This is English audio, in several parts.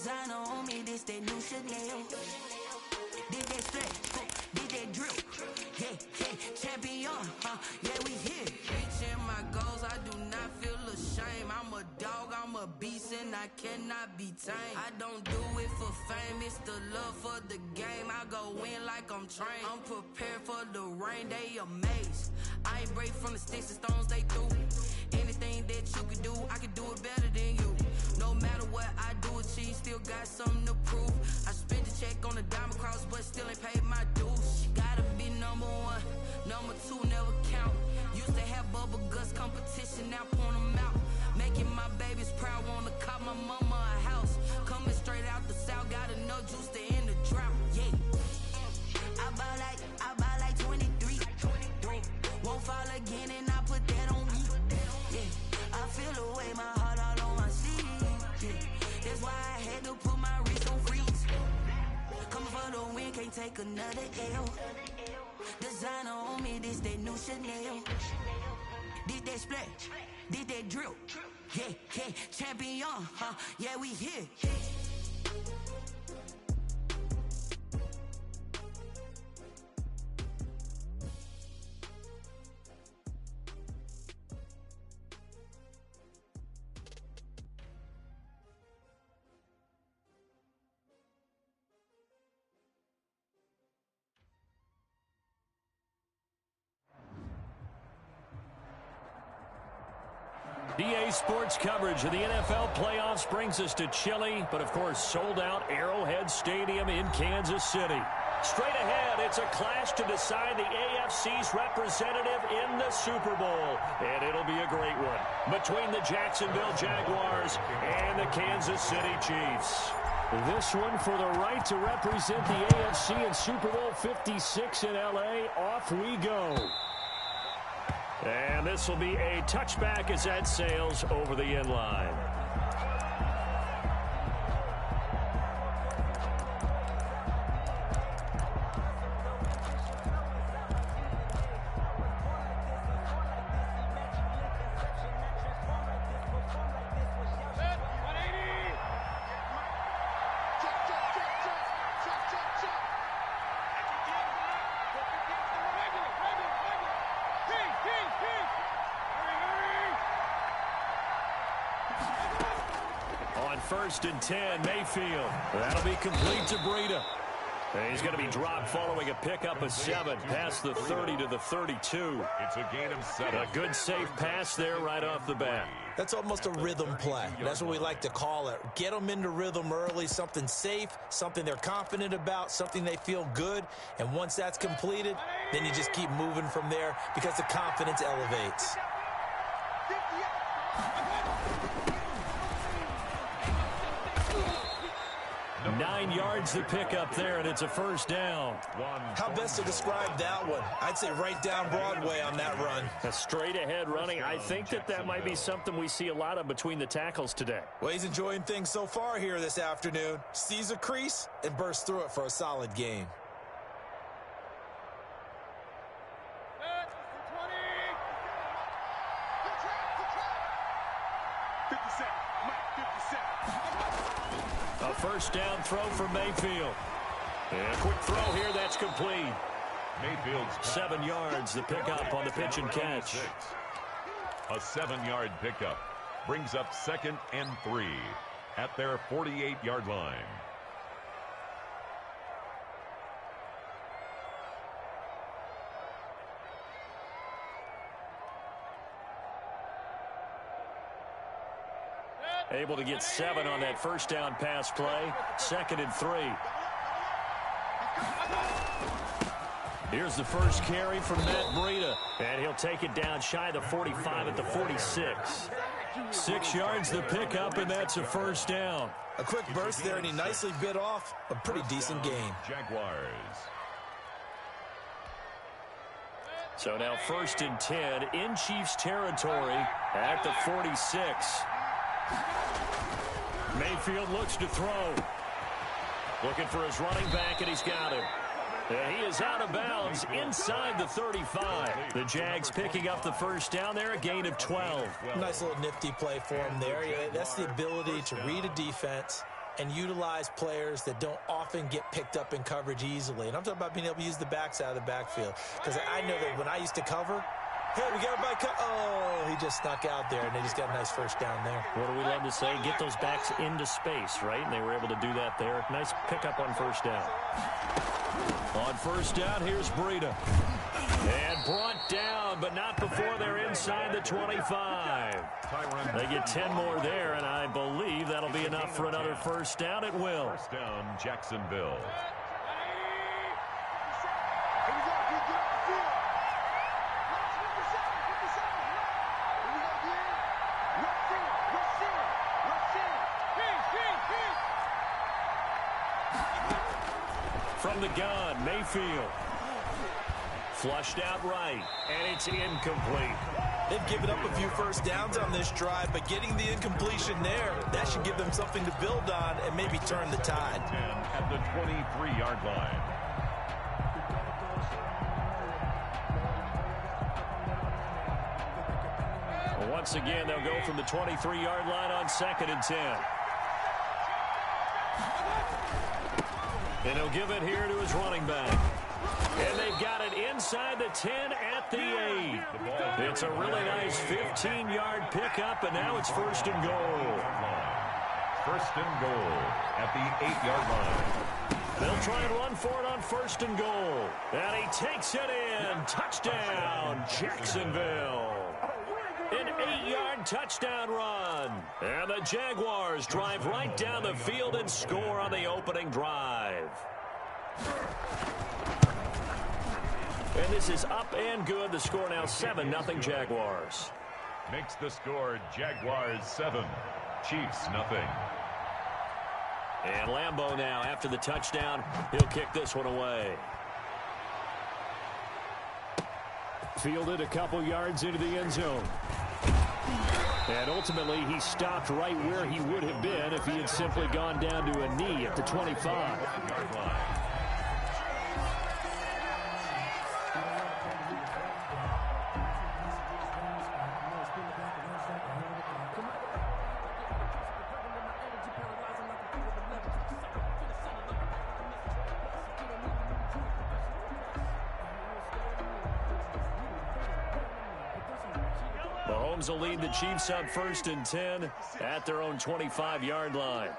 Designer on me, this that new Chanel. Did that stretch, did that drip. Yeah, champion, yeah, we here. Reaching my goals, I do not feel ashamed. I'm a dog, I'm a beast, and I cannot be tamed. I don't do it for fame, it's the love for the game. I go in like I'm trained. I'm prepared for the rain, they amazed. I ain't break from the sticks and stones they threw. Anything that you can do, I can do it better than you. No matter what I do, achieve, still got something to prove. I spent the check on the diamond cross, but still ain't paid my dues. Gotta be number one, number two never count. Used to have bubble guts competition, now point them out. Making my babies proud, wanna cop my mama a house. Coming straight out the south, got enough juice to end the drought. Yeah, I buy like 23. Won't fall again, and I put that on me. Yeah, I feel the way, my heart all on my sleeve. Yeah, that's why I had to put my wrist on freeze. Coming for the win, can't take another L. Designer on me, this that new Chanel. Did that splash, did that drip. Yeah, champion, yeah, we here. DA Sports coverage of the NFL playoffs brings us to chilly, but of course sold-out Arrowhead Stadium in Kansas City. Straight ahead, it's a clash to decide the AFC's representative in the Super Bowl, and it'll be a great one between the Jacksonville Jaguars and the Kansas City Chiefs. This one for the right to represent the AFC in Super Bowl 56 in L.A. Off we go. And this will be a touchback as that sails over the end line. First and 10, Mayfield. That'll be complete to Breida. And he's going to be dropped following a pickup of 7 past the 30 to the 32. It's a gain of 7. A good safe pass there right off the bat. That's almost a rhythm play. That's what we like to call it. Get them into rhythm early, something safe, something they're confident about, something they feel good. And once that's completed, then you just keep moving from there because the confidence elevates. 9 yards to pick up there, and it's a first down. How best to describe that one? I'd say right down Broadway on that run. A straight-ahead running. I think that might be something we see a lot of between the tackles today. Well, he's enjoying things so far here this afternoon. Sees a crease and bursts through it for a solid gain. A first down throw for Mayfield. And a quick throw here, that's complete. Mayfield's 7 yards, the pickup on the pitch and catch. A 7-yard pickup brings up 2nd and 3 at their 48-yard line. Able to get 7 on that first down pass play. 2nd and 3. Here's the first carry from Matt Breida. And he'll take it down shy of the 45 at the 46. 6 yards the pickup, and that's a first down. A quick burst there, and he nicely bit off a pretty decent game. Jaguars. So now 1st and 10 in Chiefs territory at the 46. Mayfield looks to throw. Looking for his running back, and he's got him. And he is out of bounds inside the 35. The Jags picking up the first down there, a gain of 12. Nice little nifty play for him there. Yeah, that's the ability to read a defense and utilize players that don't often get picked up in coverage easily. And I'm talking about being able to use the backside of the backfield. Because I know that when I used to cover, hey, we got everybody oh, he just snuck out there, and they just got a nice first down there. What do we love to say? Get those backs into space, right? And they were able to do that there. Nice pickup on first down. On first down, here's Breida. And brought down, but not before they're inside the 25. They get 10 more there, and I believe that'll be enough for another first down. It will. First down, Jacksonville. From the gun, Mayfield. Flushed out right, and it's incomplete. They've given up a few first downs on this drive, but getting the incompletion there, that should give them something to build on and maybe turn the tide. 10 at the 23-yard line. Well, once again, they'll go from the 23-yard line on 2nd and 10. And he'll give it here to his running back. And they've got it inside the 10 at the 8. It's a really nice 15-yard pickup, and now it's 1st and goal. 1st and goal at the 8-yard line. They'll try and run for it on 1st and goal. And he takes it in. Touchdown, Jacksonville. An 8-yard touchdown run. And the Jaguars drive right down the field and score on the opening drive. And this is up and good. The score now 7-0 Jaguars. Makes the score Jaguars 7, Chiefs nothing. And Lambeau now, after the touchdown, he'll kick this one away. Fielded a couple yards into the end zone. And ultimately, he stopped right where he would have been if he had simply gone down to a knee at the 25. Mahomes will lead the Chiefs up 1st and 10 at their own 25-yard line.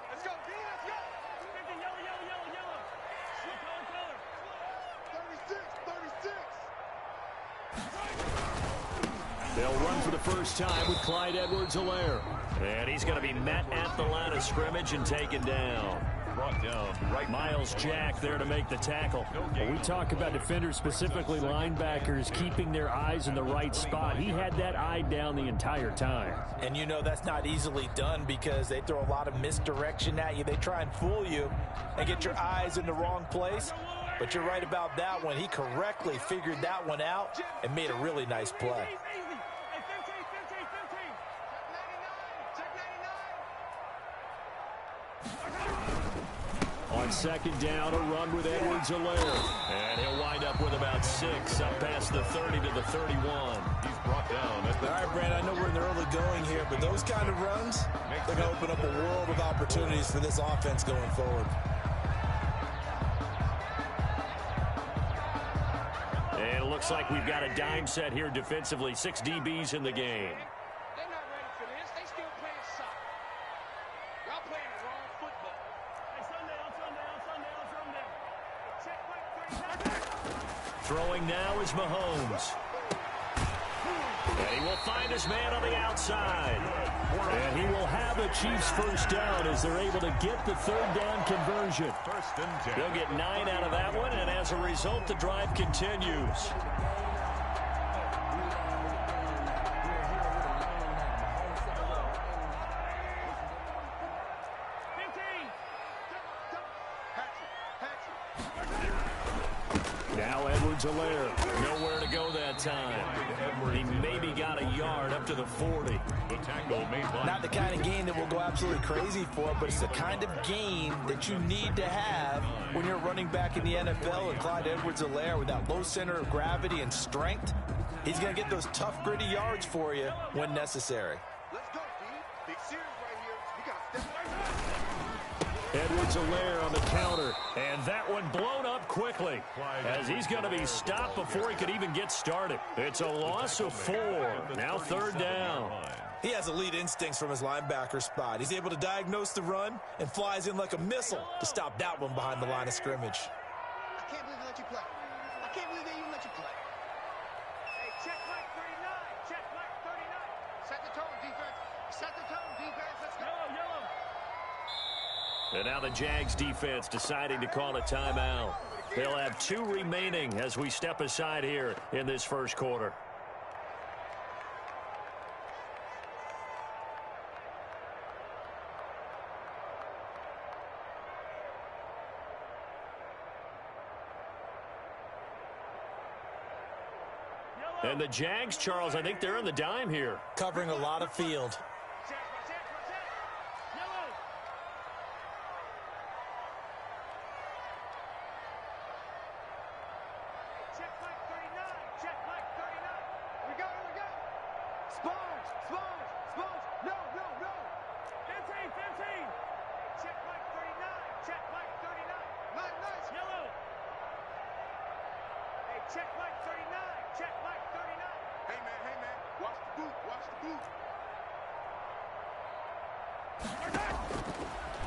They'll run for the first time with Clyde Edwards-Helaire. And he's going to be met at the line of scrimmage and taken down. Brought down right. Miles Jack there to make the tackle. When we talk about defenders, specifically linebackers, keeping their eyes in the right spot, he had that eye down the entire time. And you know that's not easily done because they throw a lot of misdirection at you. They try and fool you and get your eyes in the wrong place. But you're right about that one. He correctly figured that one out and made a really nice play. On 2nd down, a run with Edwards-Helaire. And he'll wind up with about 6, up past the 30 to the 31. He's brought down at the... All right, Brandon, I know we're in the early going here, but those kind of runs, they're going to open up a world of opportunities for this offense going forward. And it looks like we've got a dime set here defensively. 6 DBs in the game. They're not ready for this. They still playing soccer. Y'all playing the wrong football. Throwing now is Mahomes. And he will find his man on the outside. And he will have the Chiefs first down as they're able to get the 3rd down conversion. 1st and 10. They'll get 9 out of that one, and as a result, the drive continues. Now Edwards-Helaire, nowhere to go that time. He maybe got a yard up to the 40. The tackle made by... Not the kind of gain that we'll go absolutely crazy for, but it's the kind of gain that you need to have when you're running back in the NFL. And Clyde Edwards-Helaire, with that low center of gravity and strength, he's going to get those tough, gritty yards for you when necessary. Let's go, D. Big series right here. You got to step right. Edwards-Helaire on the counter. And that one blown up quickly as he's going to be stopped before he could even get started. It's a loss of 4. Now 3rd down. He has elite instincts from his linebacker spot. He's able to diagnose the run and flies in like a missile to stop that one behind the line of scrimmage. I can't believe they let you play. I can't believe they even let you play. Hey, check Mike 39. Check Mike 39. Set the tone, defense. Set the tone, defense. Let's go. Yellow. And now the Jags defense deciding to call a timeout. They'll have 2 remaining as we step aside here in this first quarter. And the Jags, Charles, I think they're on the dime here. Covering a lot of field.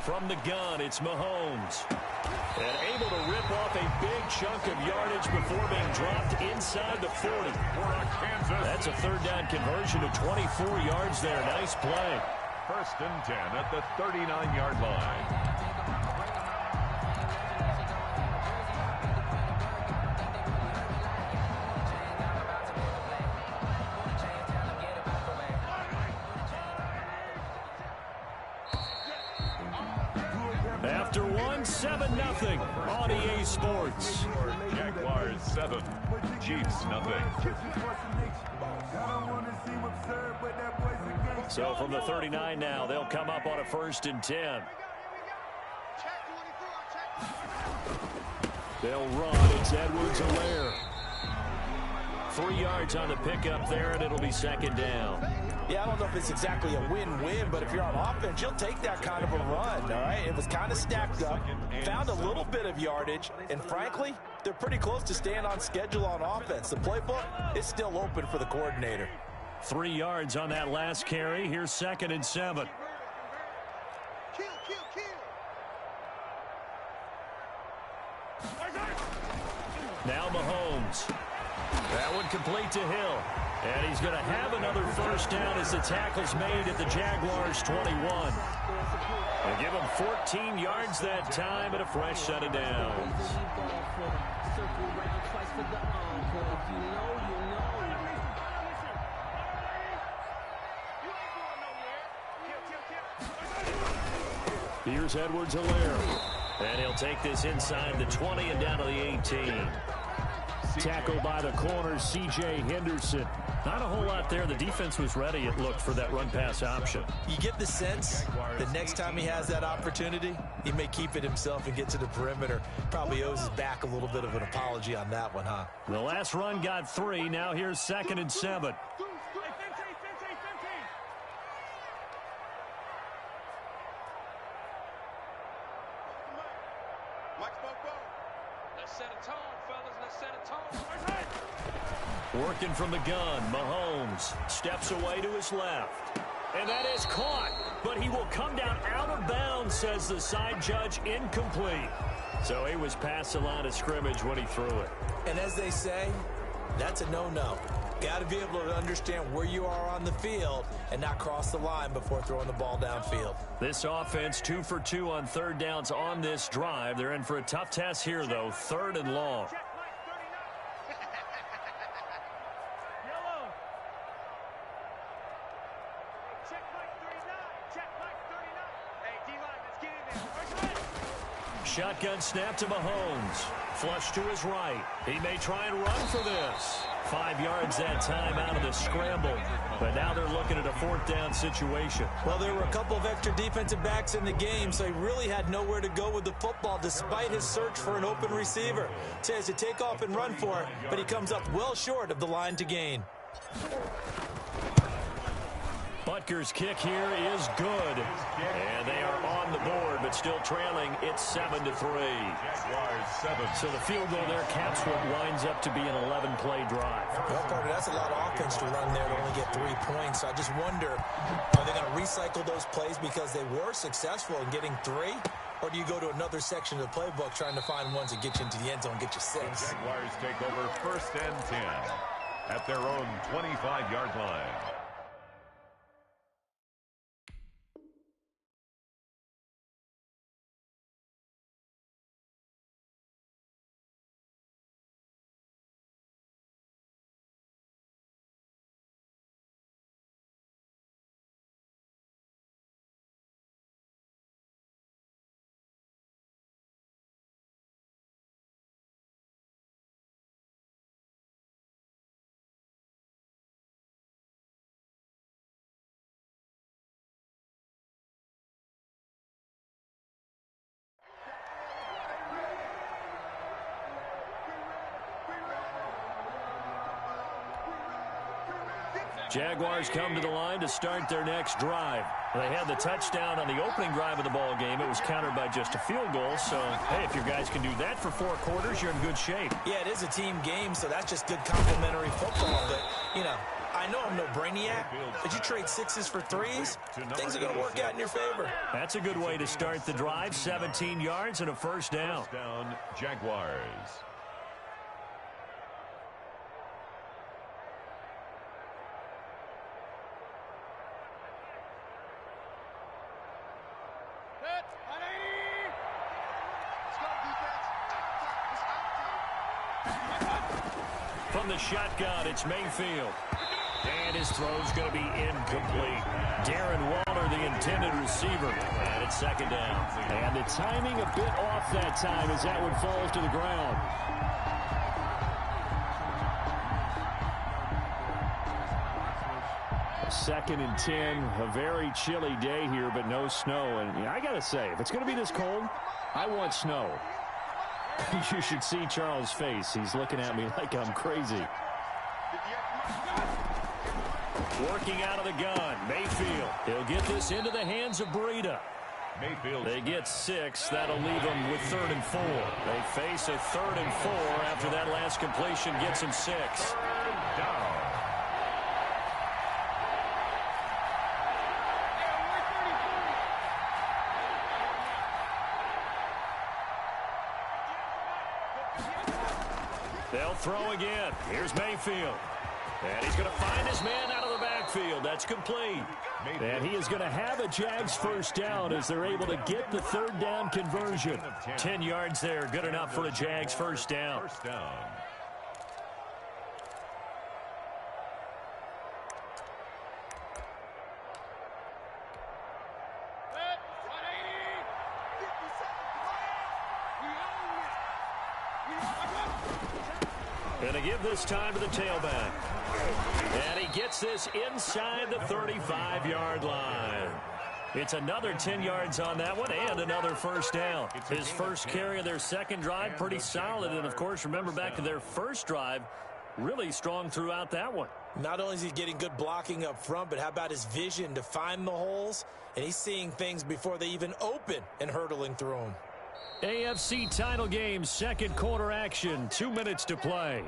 From the gun, it's Mahomes. And able to rip off a big chunk of yardage before being dropped inside the 40. That's a 3rd down conversion to 24 yards there. Nice play. 1st and 10 at the 39-yard line. After 7-0 on EA Sports. Jaguars 7, Chiefs 0. So from the 39 now, they'll come up on a 1st and 10. They'll run. It's Edwards-Helaire. 3 yards on the pickup there, and it'll be 2nd down. Yeah, I don't know if it's exactly a win-win, but if you're on offense, you'll take that kind of a run, all right? It was kind of stacked up, found a little bit of yardage, and frankly, they're pretty close to staying on schedule on offense. The playbook is still open for the coordinator. 3 yards on that last carry. Here's 2nd and 7. Now Mahomes. That one complete to Hill. And he's going to have another 1st down as the tackle's made at the Jaguars' 21. They give him 14 yards that time and a fresh set of downs. Here's Edwards-Helaire. And he'll take this inside the 20 and down to the 18. Tackled by the corner, C.J. Henderson. Not a whole lot there. The defense was ready, it looked, for that run-pass option. You get the sense that next time he has that opportunity, he may keep it himself and get to the perimeter. Probably owes his back a little bit of an apology on that one, huh? The last run got 3. Now here's 2nd and 7. Working from the gun, Mahomes steps away to his left. And that is caught, but he will come down out of bounds, says the side judge, incomplete. So he was past the line of scrimmage when he threw it. And as they say, that's a no-no. Got to be able to understand where you are on the field and not cross the line before throwing the ball downfield. This offense 2 for 2 on 3rd downs on this drive. They're in for a tough test here, though. 3rd and long. Shotgun snap to Mahomes. Flush to his right. He may try and run for this. 5 yards that time out of the scramble. But now they're looking at a 4th down situation. Well, there were a couple of extra defensive backs in the game, so he really had nowhere to go with the football despite his search for an open receiver. So he has to take off and run for it, but he comes up well short of the line to gain. Butker's kick here is good. And they are on the board but still trailing. It's 7-3. Jaguars 7. So the field goal there caps what winds up to be an 11-play drive. Well, Carter, that's a lot of offense to run there to only get 3 points. So I just wonder, are they going to recycle those plays because they were successful in getting 3? Or do you go to another section of the playbook trying to find ones that get you into the end zone and get you 6? The Jaguars take over 1st and 10 at their own 25-yard line. Jaguars come to the line to start their next drive. They had the touchdown on the opening drive of the ball game. It was countered by just a field goal. So, hey, if your guys can do that for 4 quarters, you're in good shape. Yeah, it is a team game, so that's just good complimentary football. But, you know, I know I'm no brainiac, but you trade 6s for 3s, things are going to work out in your favor. That's a good way to start the drive. 17 yards and a first down. First down, Jaguars. From the shotgun, it's Mayfield. And his throw's going to be incomplete. Darren Waller, the intended receiver. And it's 2nd down. And the timing a bit off that time as that one falls to the ground. Second and 10, a very chilly day here, but no snow. And I got to say, if it's going to be this cold, I want snow. You should see Charles' face. He's looking at me like I'm crazy. Working out of the gun, Mayfield. He'll get this into the hands of Breida. Mayfield. They get 6. That'll leave them with 3rd and 4. They face a 3rd and 4 after that last completion gets them 6. Down. They'll throw again. Here's Mayfield. And he's going to find his man out of the backfield. That's complete. And he is going to have a Jags first down as they're able to get the 3rd down conversion. 10 yards there. Good enough for a Jags first down. First down. Going to give this time to the tailback. And he gets this inside the 35-yard line. It's another 10 yards on that one and another first down. His first carry of their second drive, pretty solid. And, of course, remember back to their first drive, really strong throughout that one. Not only is he getting good blocking up front, but how about his vision to find the holes? And he's seeing things before they even open and hurtling through them. AFC title game, second quarter action, 2 minutes to play.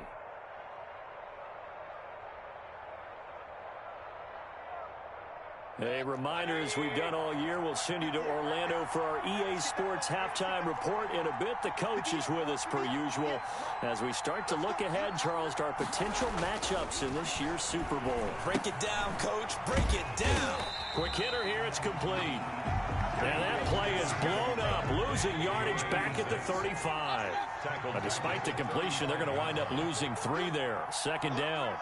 A reminder, as we've done all year, we'll send you to Orlando for our EA Sports halftime report in a bit. The coach is with us per usual as we start to look ahead, Charles, to our potential matchups in this year's Super Bowl. Break it down, Coach. Break it down. Quick hitter here. It's complete. And that play is blown up, losing yardage back at the 35. But despite the completion, they're going to wind up losing 3 there. 2nd down.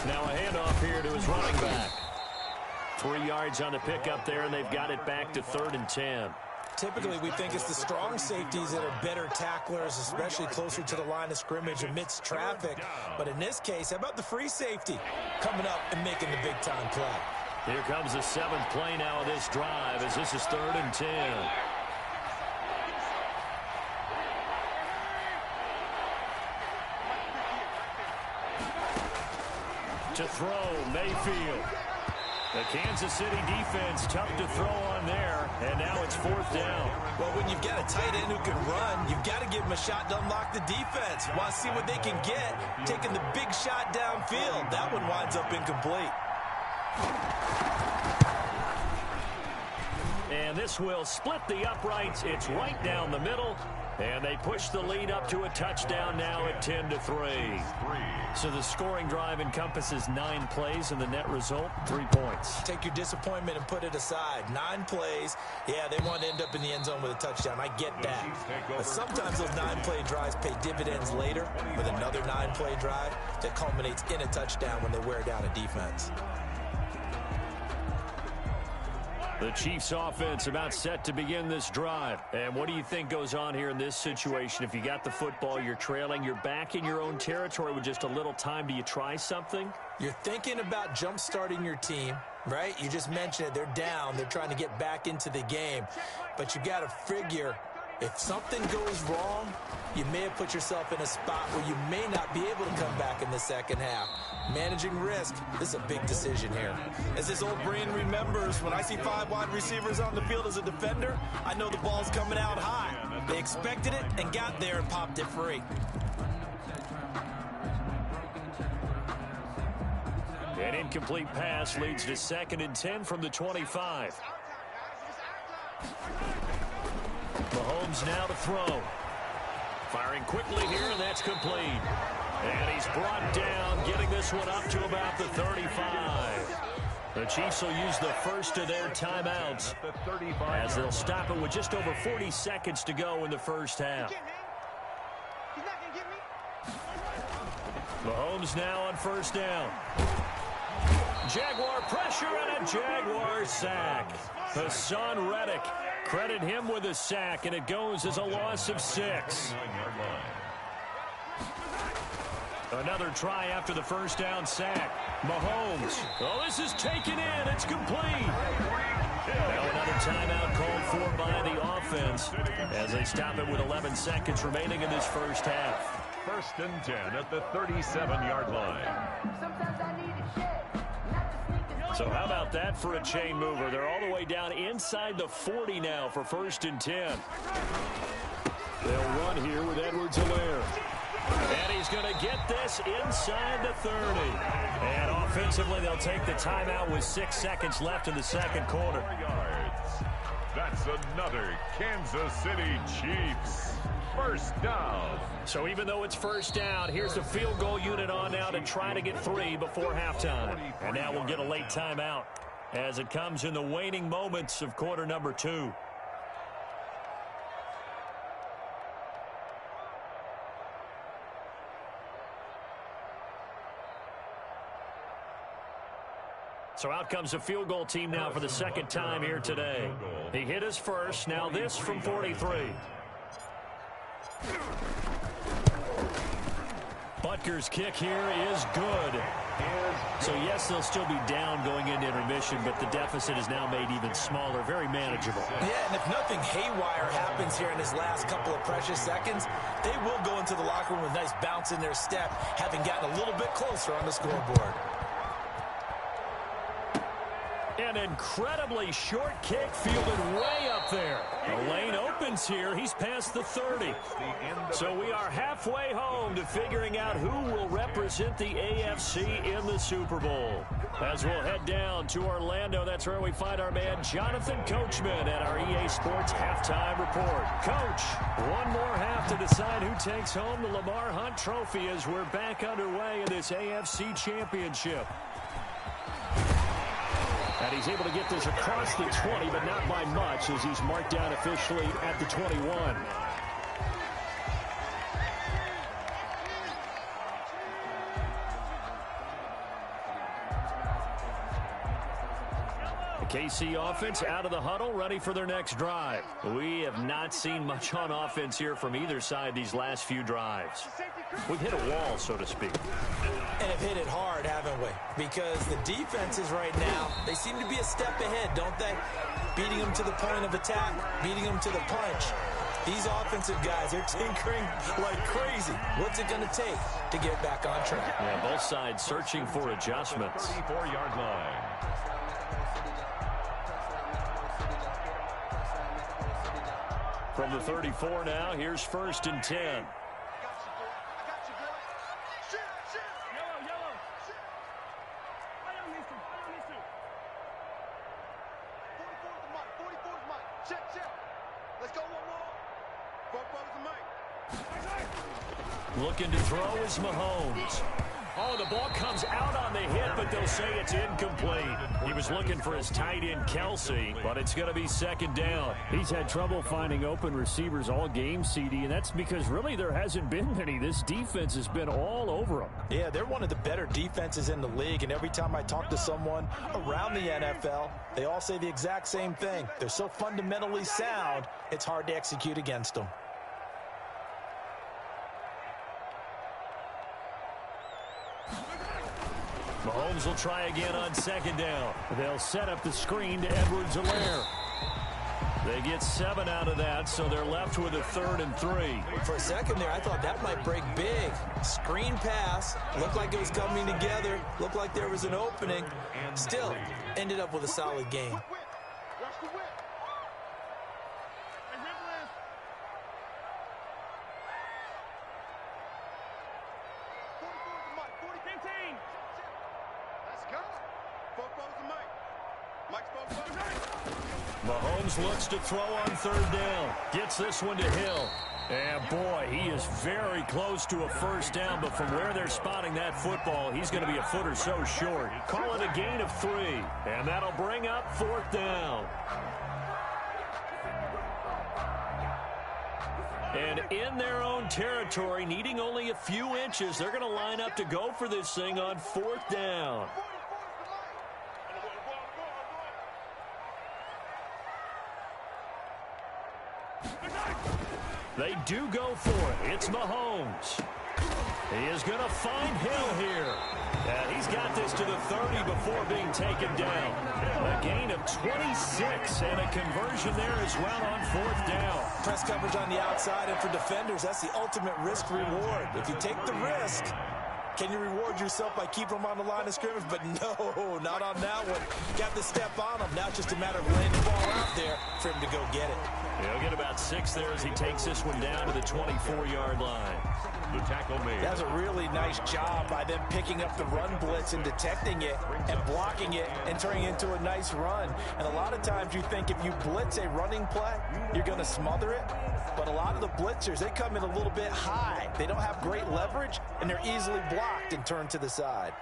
Now a handoff here to his running back. 3 yards on the pickup there, and they've got it back to 3rd and 10. Typically, we think it's the strong safeties that are better tacklers, especially closer to the line of scrimmage amidst traffic. But in this case, how about the free safety coming up and making the big-time play? Here comes the 7th play now of this drive as this is 3rd and 10. To throw, Mayfield. The Kansas City defense, tough to throw on there, and now it's 4th down. Well, when you've got a tight end who can run, you've got to give him a shot to unlock the defense. Want to see what they can get, taking the big shot downfield. That one winds up incomplete. And this will split the uprights. It's right down the middle. And they push the lead up to a touchdown now at 10-3. So the scoring drive encompasses 9 plays, and the net result, 3 points. Take your disappointment and put it aside. 9 plays. Yeah, they want to end up in the end zone with a touchdown. I get that. But sometimes those 9-play drives pay dividends later with another 9-play drive that culminates in a touchdown when they wear down a defense. The Chiefs offense about set to begin this drive. And what do you think goes on here in this situation? If you got the football, you're trailing, you're back in your own territory with just a little time. Do you try something? You're thinking about jump-starting your team, right? You just mentioned it. They're down. They're trying to get back into the game. But you got to figure, if something goes wrong, you may have put yourself in a spot where you may not be able to come back in the second half. Managing risk, this is a big decision here. As this old brain remembers, when I see 5 wide receivers on the field as a defender, I know the ball's coming out high. They expected it and got there and popped it free. An incomplete pass leads to 2nd and 10 from the 25. Mahomes now to throw. Firing quickly here, and that's complete. And he's brought down, getting this one up to about the 35. The Chiefs will use the first of their timeouts as they'll stop it with just over 40 seconds to go in the first half. Mahomes now on 1st down. Jaguar pressure and a Jaguar sack. Hassan Reddick, credit him with a sack, and it goes as a loss of 6. Another try after the 1st down sack. Mahomes. Oh, this is taken in. It's complete. Now another timeout called for by the offense as they stop it with 11 seconds remaining in this first half. 1st and 10 at the 37-yard line. So how about that for a chain mover? They're all the way down inside the 40 now for 1st and 10. They'll run here with Edwards-Helaire. And he's going to get this inside the 30. And offensively, they'll take the timeout with 6 seconds left in the second quarter. That's another Kansas City Chiefs 1st down. So even though it's 1st down, here's the field goal unit on now to try to get 3 before halftime. And now we'll get a late timeout as it comes in the waning moments of quarter number 2. So out comes the field goal team now for the 2nd time here today. He hit his first. Now this from 43. Butker's kick here is good. So yes, they'll still be down going into intermission, but the deficit is now made even smaller, very manageable. Yeah, and if nothing haywire happens here in his last couple of precious seconds, they will go into the locker room with a nice bounce in their step, having gotten a little bit closer on the scoreboard. An incredibly short kick fielded way up there. The lane opens here. He's past the 30. So we are halfway home to figuring out who will represent the AFC in the Super Bowl. As we'll head down to Orlando, that's where we find our man Jonathan Coachman at our EA Sports Halftime Report. Coach, one more half to decide who takes home the Lamar Hunt Trophy as we're back underway in this AFC Championship. And he's able to get this across the 20, but not by much, as he's marked down officially at the 21. The KC offense out of the huddle, ready for their next drive. We have not seen much on offense here from either side these last few drives. We've hit a wall, so to speak. And have hit it hard, haven't we? Because the defenses right now, they seem to be a step ahead, don't they? Beating them to the point of attack, beating them to the punch. These offensive guys, they're tinkering like crazy. What's it going to take to get back on track? Yeah, both sides searching for adjustments. 34-yard line. From the 34 now, here's 1st and 10. Looking to throw is Mahomes. Oh, the ball comes out on the hit, but they'll say it's incomplete. He was looking for his tight end, Kelsey, but it's going to be 2nd down. He's had trouble finding open receivers all game, CD, and that's because really there hasn't been many. This defense has been all over them. Yeah, they're one of the better defenses in the league, and every time I talk to someone around the NFL, they all say the exact same thing. They're so fundamentally sound, it's hard to execute against them. Mahomes will try again on 2nd down. They'll set up the screen to Edwards-Helaire. They get 7 out of that, so they're left with a 3rd and 3. For a second there, I thought that might break big. Screen pass, looked like it was coming together, looked like there was an opening. Still, ended up with a solid game. Mahomes looks to throw on 3rd down. Gets this one to Hill. And boy, he is very close to a 1st down, but from where they're spotting that football, he's going to be a foot or so short. Call it a gain of 3, and that'll bring up 4th down. And in their own territory, needing only a few inches, they're going to line up to go for this thing on 4th down. They do go for it. It's Mahomes. He is going to find Hill here. And he's got this to the 30 before being taken down. A gain of 26 and a conversion there as well on 4th down. Press coverage on the outside, and for defenders, that's the ultimate risk-reward. If you take the risk, can you reward yourself by keeping them on the line of scrimmage? But no, not on that one. Got to step on them. Now it's just a matter of laying the ball out there for him to go get it. He'll get about 6 there as he takes this one down to the 24-yard line. The tackle made. That's a really nice job by them picking up the run blitz and detecting it and blocking it and turning it into a nice run. And a lot of times you think if you blitz a running play, you're going to smother it. But a lot of the blitzers, they come in a little bit high. They don't have great leverage, and they're easily blocked and turned to the side.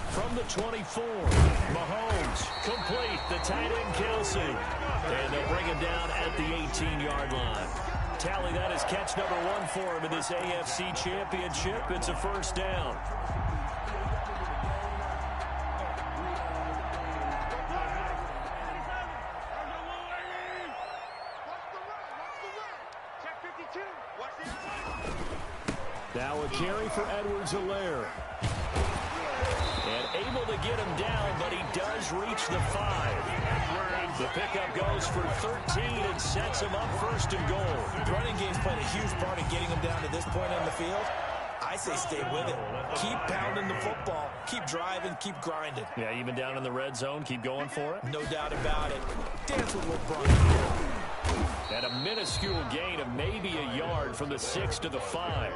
From the 24, Mahomes complete, the tight end Kelsey. And they'll bring him down at the 18-yard line. Tally, that is catch number 1 for him in this AFC Championship. It's a 1st down. Now a carry for Edwards-Helaire. And able to get him down, but he does reach the 5. The pickup goes for 13 and sets him up 1st and goal. The running game's played a huge part in getting him down to this point on the field. I say stay with it. Keep pounding the football. Keep driving. Keep grinding. Yeah, even down in the red zone, keep going for it. No doubt about it. Dance with what brought you here. At a minuscule gain of maybe a yard from the 6 to the 5.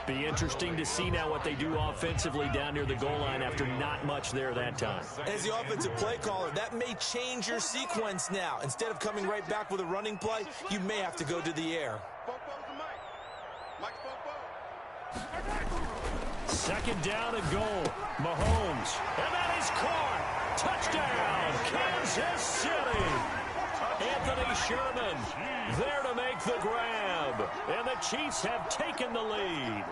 Be interesting to see now what they do offensively down near the goal line after not much there that time. As the offensive play caller, that may change your sequence now. Instead of coming right back with a running play, you may have to go to the air. 2nd down and goal. Mahomes. And that is caught. Touchdown, Kansas City. Anthony Sherman there to make the grab. And the Chiefs have taken the lead.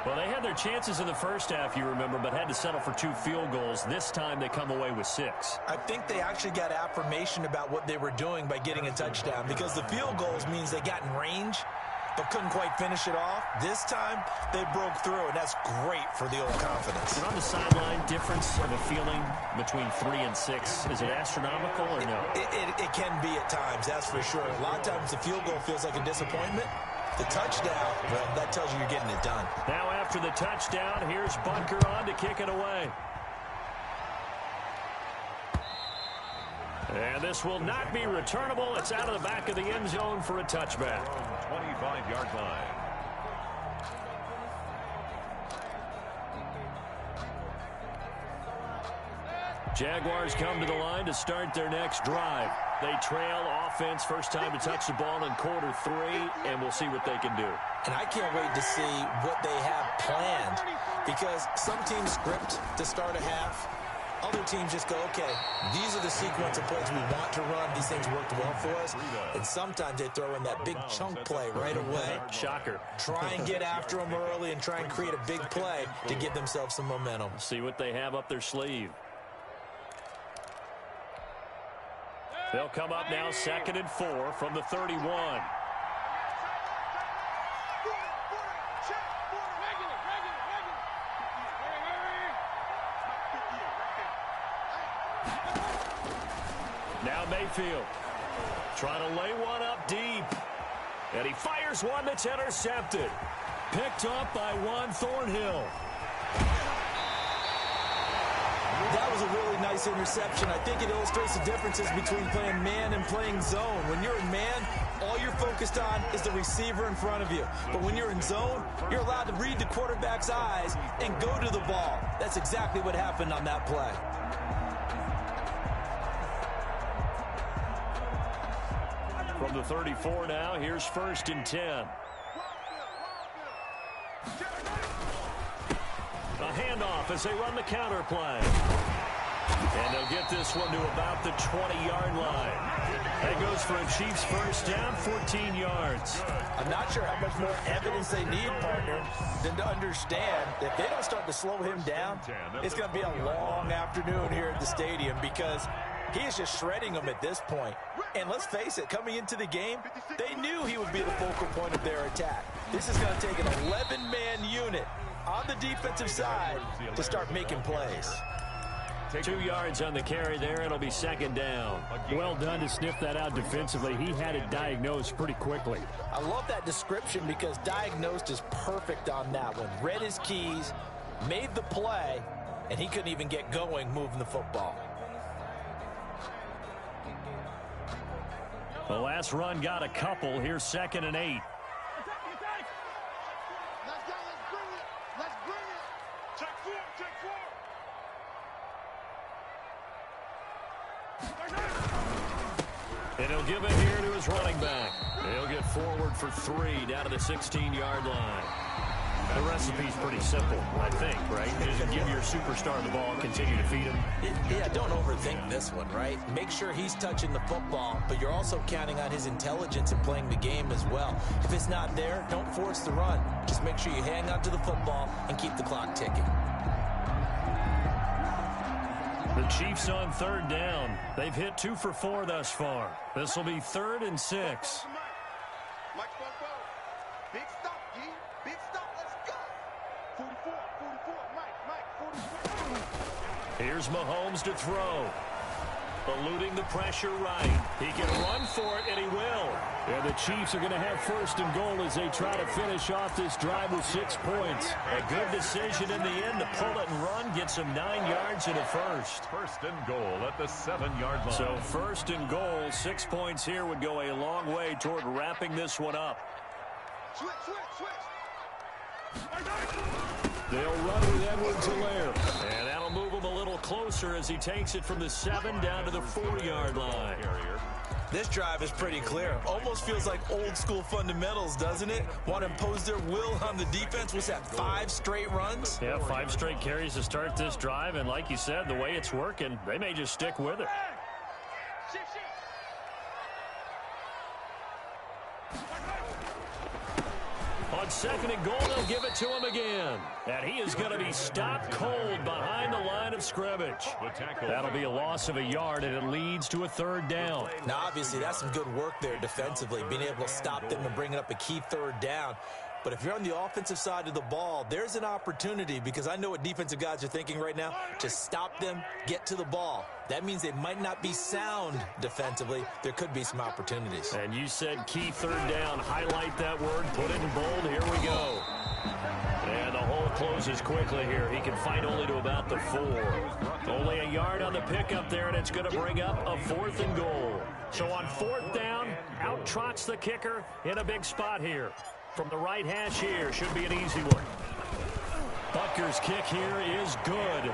Well, they had their chances in the first half, you remember, but had to settle for 2 field goals. This time they come away with 6. I think they actually got affirmation about what they were doing by getting a touchdown, because the field goals means they got in range but couldn't quite finish it off. This time, they broke through, and that's great for the old confidence. And on the sideline, difference of a feeling between 3 and 6, is it astronomical or no? It can be at times, that's for sure. A lot of times the field goal feels like a disappointment. The touchdown, well, that tells you you're getting it done. Now after the touchdown, here's Bunker on to kick it away. And this will not be returnable. It's out of the back of the end zone for a touchback. 25-yard line. Jaguars come to the line to start their next drive. They trail offense, first time to touch the ball in quarter 3, and we'll see what they can do. And I can't wait to see what they have planned, because some teams script to start a half. Other teams just go, okay, these are the sequence of plays we want to run. These things worked well for us. And sometimes they throw in that big chunk play right away. Shocker. Try and get after them early and try and create a big play to give themselves some momentum. See what they have up their sleeve. They'll come up now 2nd and 4 from the 31. Now Mayfield trying to lay one up deep. And he fires one that's intercepted. Picked up by Juan Thornhill. That was a really nice interception. I think it illustrates the differences between playing man and playing zone. When you're in man, all you're focused on is the receiver in front of you. But when you're in zone, you're allowed to read the quarterback's eyes and go to the ball. That's exactly what happened on that play. From the 34 now, here's 1st and 10. A handoff as they run the counter play. And they'll get this one to about the 20-yard line. That goes for a Chiefs first down, 14 yards. I'm not sure how much more evidence they need, partner, than to understand that if they don't start to slow him down, it's going to be a long afternoon here at the stadium, because he is just shredding them at this point. And let's face it, coming into the game, they knew he would be the focal point of their attack. This is going to take an 11-man unit on the defensive side to start making plays. 2 yards on the carry there. It'll be 2nd down. Well done to sniff that out defensively. He had it diagnosed pretty quickly. I love that description, because diagnosed is perfect on that one. Read his keys, made the play, and he couldn't even get going moving the football. The last run got a couple. Here's 2nd and 8. Let's go, let's bring it. Let's bring it. Check 4, check 4. And he'll give it here to his running back. He'll get forward for 3 down to the 16-yard line. The recipe's pretty simple, I think, right? Just give your superstar the ball and continue to feed him. Yeah, don't overthink this one, right? Make sure he's touching the football, but you're also counting on his intelligence in playing the game as well. If it's not there, don't force the run. Just make sure you hang on to the football and keep the clock ticking. The Chiefs on 3rd down. They've hit 2 for 4 thus far. This will be 3rd and 6. Mike, big stop, G. Big stop, let's go. 44, Mike, 44. Here's Mahomes to throw. Eluding the pressure right. He can run for it, and he will. Yeah, the Chiefs are going to have 1st and goal as they try to finish off this drive with 6 points. A good decision in the end to pull it and run, get some 9 yards and a first. 1st and goal at the 7-yard line. So 1st and goal, 6 points here would go a long way toward wrapping this one up. Switch. They'll run with Edwards-Helaire. And that'll move him a little closer as he takes it from the 7 down to the 4-yard line. This drive is pretty clear. Almost feels like old school fundamentals, doesn't it? Want to impose their will on the defense. What's that, 5 straight runs? Yeah, 5 straight carries to start this drive. And like you said, the way it's working, they may just stick with it. On On 2nd and goal, they'll give it to him again. And he is going to be stopped cold behind the line of scrimmage. That'll be a loss of a yard, and it leads to a 3rd down. Now, obviously, that's some good work there defensively, being able to stop them and bring up a key 3rd down. But if you're on the offensive side of the ball, there's an opportunity, because I know what defensive guys are thinking right now. Just stop them, get to the ball. That means they might not be sound defensively. There could be some opportunities. And you said key 3rd down. Highlight that word. Put it in bold. Here we go. And the hole closes quickly here. He can fight only to about the 4. Only a yard on the pickup there, and it's going to bring up a 4th and goal. So on 4th down, out trots the kicker in a big spot here. From the right hash here, should be an easy one. Butker's kick here is good.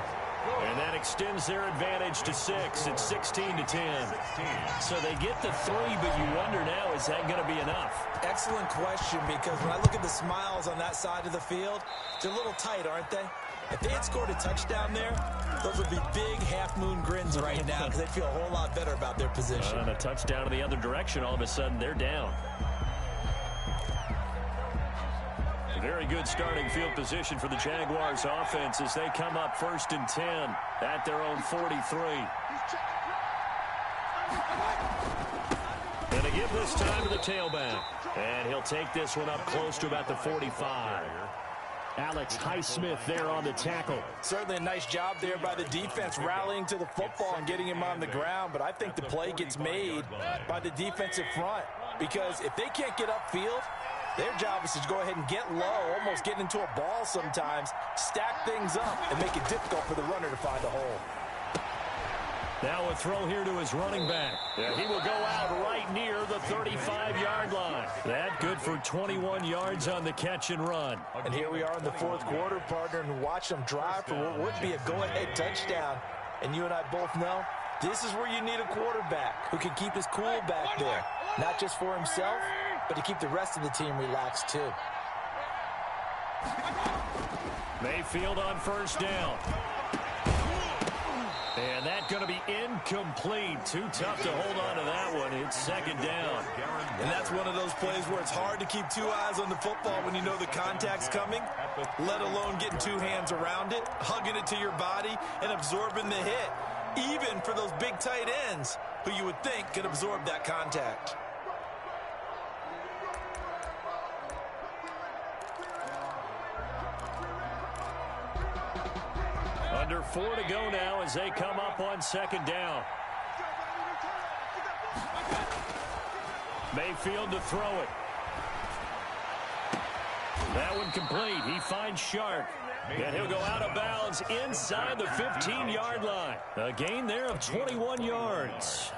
And that extends their advantage to 6. It's 16-10. So they get the 3, but you wonder now, is that going to be enough? Excellent question, because when I look at the smiles on that side of the field, they're a little tight, aren't they? If they had scored a touchdown there, those would be big half-moon grins right now, because they'd feel a whole lot better about their position. And a touchdown in the other direction, all of a sudden they're down. Very good starting field position for the Jaguars offense as they come up 1st and 10 at their own 43. And they give this time to the tailback. And he'll take this one up close to about the 45. Alex Highsmith there on the tackle. Certainly a nice job there by the defense, rallying to the football and getting him on the ground. But I think the play gets made by the defensive front, because if they can't get upfield, their job is to go ahead and get low, almost get into a ball sometimes, stack things up, and make it difficult for the runner to find a hole. Now a throw here to his running back. Yeah, he will go out right near the 35-yard line. That good for 21 yards on the catch and run. And here we are in the 4th quarter, partner, and watch them drive for what would be a go-ahead touchdown. And you and I both know this is where you need a quarterback who can keep his cool back there, not just for himself, but to keep the rest of the team relaxed too. Mayfield on 1st down. And that's going to be incomplete. Too tough to hold on to that one. It's 2nd down. And that's one of those plays where it's hard to keep 2 eyes on the football when you know the contact's coming, let alone getting 2 hands around it, hugging it to your body, and absorbing the hit, even for those big tight ends who you would think could absorb that contact. Under 4 to go now as they come up on 2nd down. Mayfield to throw it. That one complete. He finds Sharp. And he'll go out of bounds inside the 15-yard line. A gain there of 21 yards.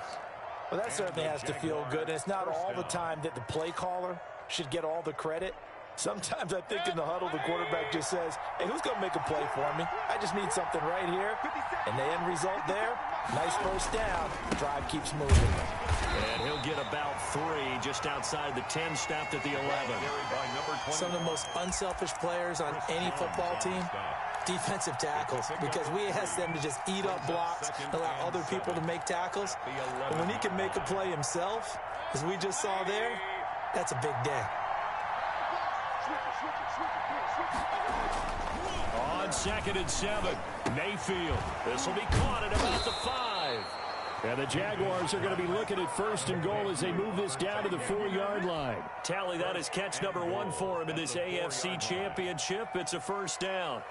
Well, that certainly has to feel good. And it's not all the time that the play caller should get all the credit. Sometimes I think in the huddle, the quarterback just says, hey, who's going to make a play for me? I just need something right here. And the end result there, nice 1st down. Drive keeps moving. And he'll get about 3 just outside the 10, stopped at the 11. Some of the most unselfish players on any football team, defensive tackles, because we ask them to just eat up blocks, allow other people to make tackles. And when he can make a play himself, as we just saw there, that's a big day. On 2nd and 7, Mayfield. This will be caught at about the 5. And the Jaguars are going to be looking at 1st and goal as they move this down to the 4-yard line. Tally, that is catch number 1 for him in this AFC Championship. It's a 1st down.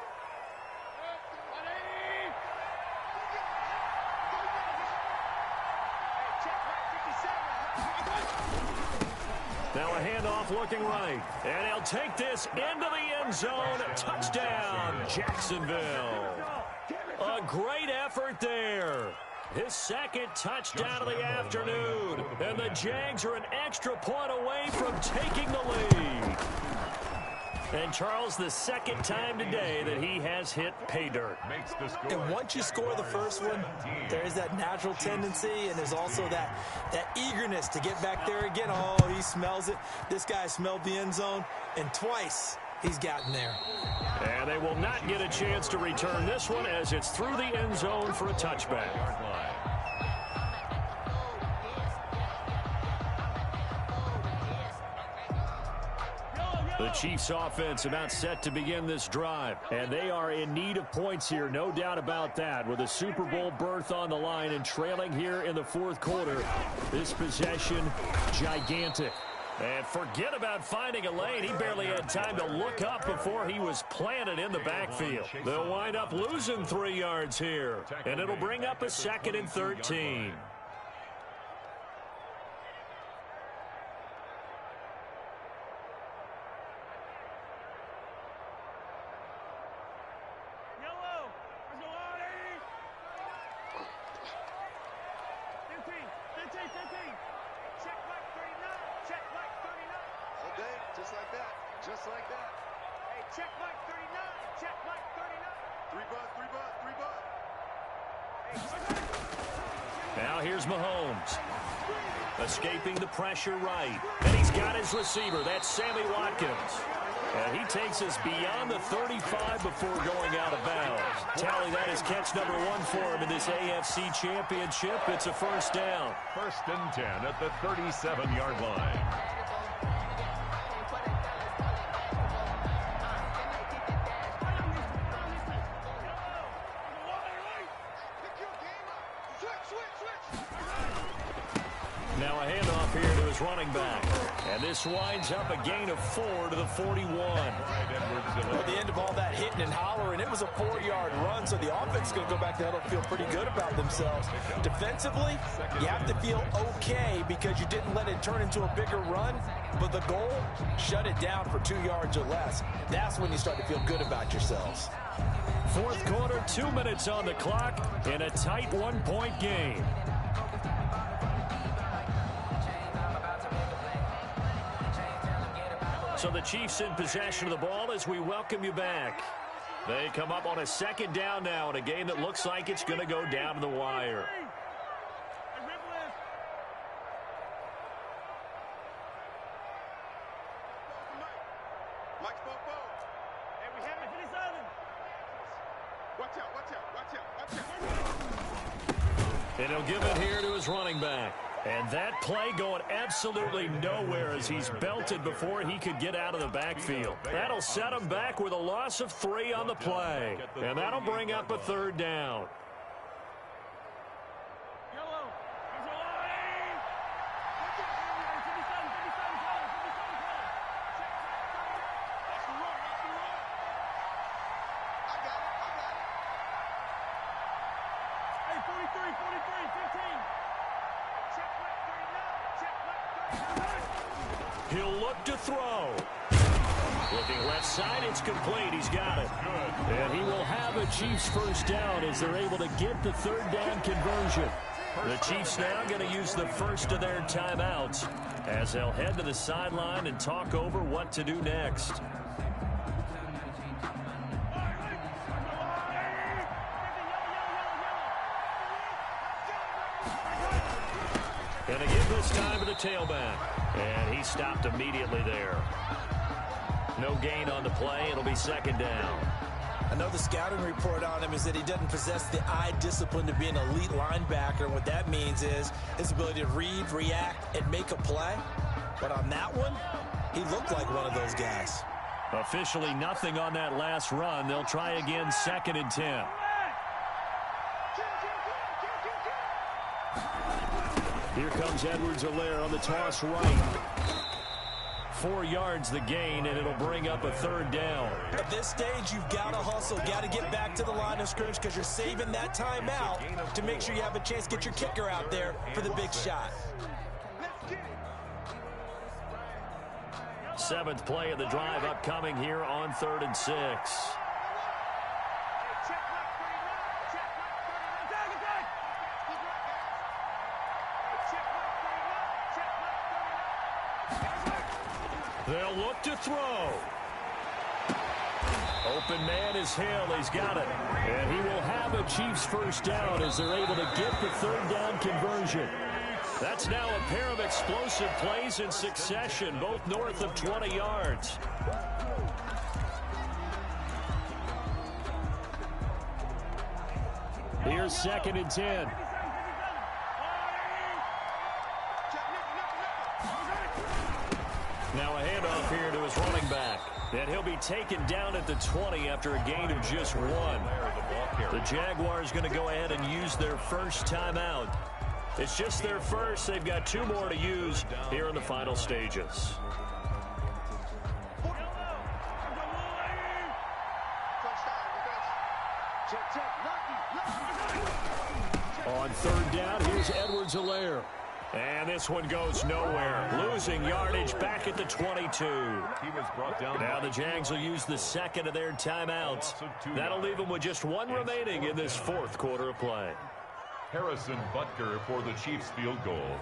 Now a handoff looking right. And he'll take this into the end zone. Touchdown, Jacksonville. A great effort there. His 2nd touchdown of the afternoon. And the Jags are an extra point away from taking the lead. And Charles, the 2nd time today that he has hit pay dirt. And once you score the first one, there is that natural tendency, and there's also that eagerness to get back there again. Oh, he smells it. This guy smelled the end zone, and twice he's gotten there. And they will not get a chance to return this one as it's through the end zone for a touchback. The Chiefs offense about set to begin this drive. And they are in need of points here, no doubt about that. With a Super Bowl berth on the line and trailing here in the fourth quarter. This possession, gigantic. And forget about finding a lane. He barely had time to look up before he was planted in the backfield. They'll wind up losing 3 yards here. And it'll bring up a 2nd and 13. Just like that. Hey, check Mike 39. Check Mike 39. 3 bud. Now here's Mahomes. Escaping the pressure right. And he's got his receiver. That's Sammy Watkins. And he takes us beyond the 35 before going out of bounds. Tally, that is catch number 1 for him in this AFC Championship. It's a first down. 1st and 10 at the 37-yard line. Now a handoff here to his running back. And this winds up a gain of 4 to the 41. At the end of all that hitting and hollering, it was a 4-yard run, so the offense is going to go back to huddle, feel pretty good about themselves. Defensively, you have to feel okay because you didn't let it turn into a bigger run, but the goal, shut it down for 2 yards or less. That's when you start to feel good about yourselves. Fourth quarter, 2 minutes on the clock in a tight 1-point game. So the Chiefs in possession of the ball as we welcome you back. They come up on a 2nd down now in a game that looks like it's going to go down to the wire. And he'll give it here to his running back. And that play going absolutely nowhere as he's belted before he could get out of the backfield. That'll set him back with a loss of 3 on the play. And that'll bring up a 3rd down. He'll look to throw. Looking left side, it's complete. He's got it. And he will have a Chiefs first down as they're able to get the 3rd down conversion. The Chiefs now going to use the first of their timeouts as they'll head to the sideline and talk over what to do next. And again this time to the tailback. And he stopped immediately there. No gain on the play. It'll be 2nd down. I know the scouting report on him is that he doesn't possess the eye discipline to be an elite linebacker. And what that means is his ability to read, react, and make a play. But on that one, he looked like one of those guys. Officially nothing on that last run. They'll try again 2nd and 10. Here comes Edwards-Helaire on the toss right. 4 yards the gain, and it'll bring up a 3rd down. At this stage, you've got to hustle, got to get back to the line of scrimmage because you're saving that timeout to make sure you have a chance to get your kicker out there for the big shot. 7th play of the drive upcoming here on 3rd and 6. They'll look to throw. Open man is Hill. He's got it. And he will have a Chiefs first down as they're able to get the 3rd down conversion. That's now a pair of explosive plays in succession, both north of 20 yards. Here's 2nd and 10. Now a handoff here to his running back. And he'll be taken down at the 20 after a gain of just 1. The Jaguars going to go ahead and use their first timeout. It's just their first. They've got 2 more to use here in the final stages. On 3rd down, here's Edwards-Helaire. And this one goes nowhere. Losing yardage back at the 22. Now the Jags will use the 2nd of their timeouts. That'll leave them with just 1 remaining in this 4th quarter of play. Harrison Butker for the Chiefs field goal.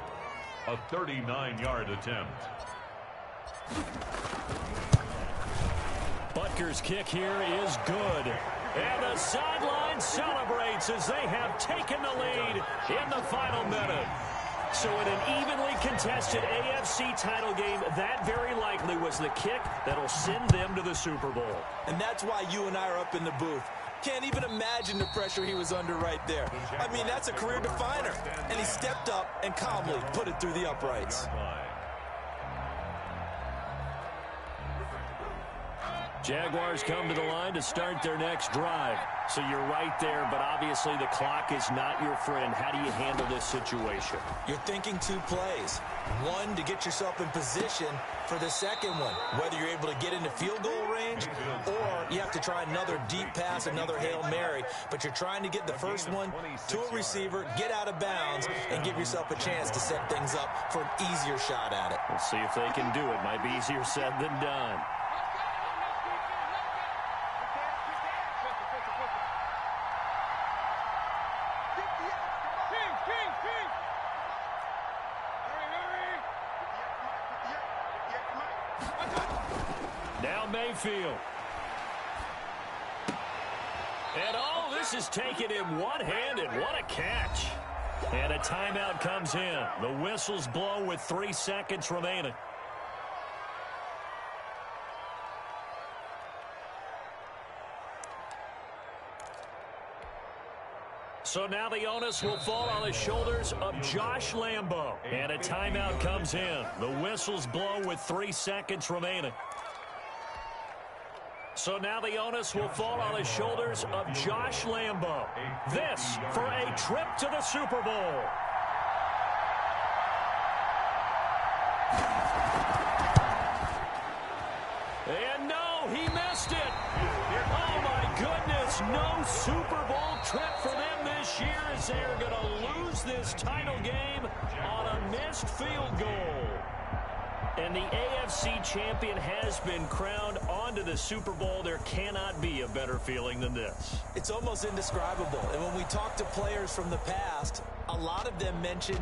A 39-yard attempt. Butker's kick here is good. And the sideline celebrates as they have taken the lead in the final minute. So in an evenly contested AFC title game, that very likely was the kick that'll send them to the Super Bowl. And that's why you and I are up in the booth. Can't even imagine the pressure he was under right there. I mean, that's a career definer. And he stepped up and calmly put it through the uprights. Jaguars come to the line to start their next drive. So you're right there, but obviously the clock is not your friend. How do you handle this situation? You're thinking 2 plays. 1 to get yourself in position for the second one, whether you're able to get into field goal range or you have to try another deep pass, another Hail Mary. But you're trying to get the first one to a receiver, get out of bounds, and give yourself a chance to set things up for an easier shot at it. We'll see if they can do it. Might be easier said than done. Now Mayfield. And this is taken in one hand, and what a catch. And a timeout comes in. The whistles blow with 3 seconds remaining. So now the onus will fall on the shoulders of Josh Lambo. And a timeout comes in. The whistles blow with 3 seconds remaining. So now the onus will fall on the shoulders of Josh Lambo. This for a trip to the Super Bowl. And no, he missed it. Oh, my goodness. No Super Bowl trip for them this year as they are going to lose this title game on a missed field goal. And the AFC champion has been crowned onto the Super Bowl. There cannot be a better feeling than this. It's almost indescribable. And when we talk to players from the past, a lot of them mention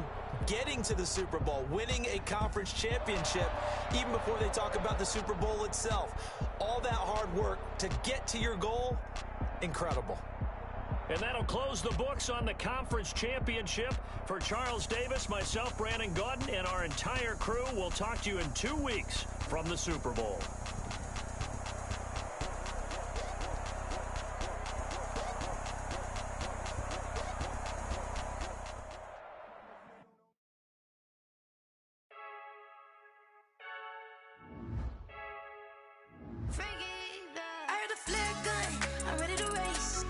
getting to the Super Bowl, winning a conference championship, even before they talk about the Super Bowl itself. All that hard work to get to your goal, incredible. And that'll close the books on the conference championship. For Charles Davis, myself, Brandon Gaudin, and our entire crew, we'll talk to you in 2 weeks from the Super Bowl. I heard the flare gun, I'm ready to race.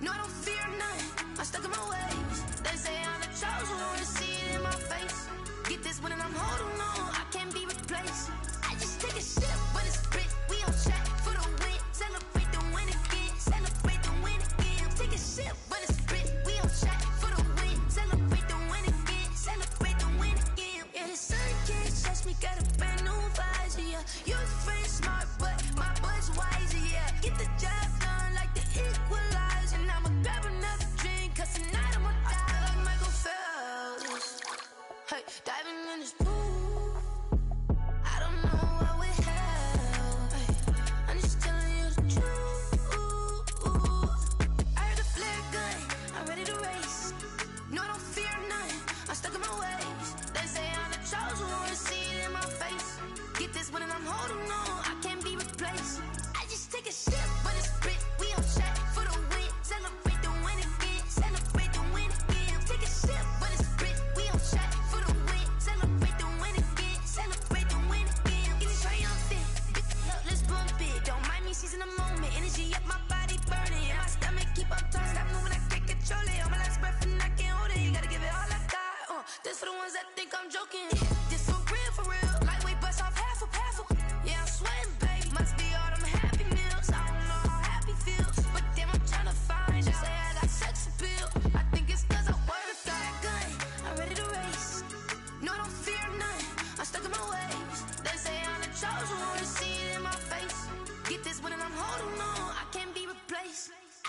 No, I don't fear none, I'm stuck in my ways. They say I'm the chosen one, see it in my face. Get this one and I'm holding on, I can't be replaced. I just take a sip, but it's split, we on track for the win. Celebrate the win again, celebrate the win again. Take a sip, but it's split, we on track for the win. Celebrate the win again, celebrate the win again. Yeah, the sun can't touch me, got a brand new visor, yeah. You're friend smart, but my boy's wiser, yeah. Get the job done like the equalizer. And I'ma grab another drink, cause tonight I'ma die like Michael Phelps. Hey, diving in this pool, I don't know what would help. Hey, I'm just telling you the truth. I heard the flare gun, I'm ready to race. No, I don't fear none, I'm stuck in my ways. They say I'm the chosen one, see it in my face. Get this one and I'm holding on, I can't be replaced. I just take a sip, but it's split, we on track for the win. Celebrate the win again, celebrate the win again. Take a sip, but it's split, we on track for the win. Celebrate the win again, celebrate the win again. Get it triumphant.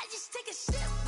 I just take a sip.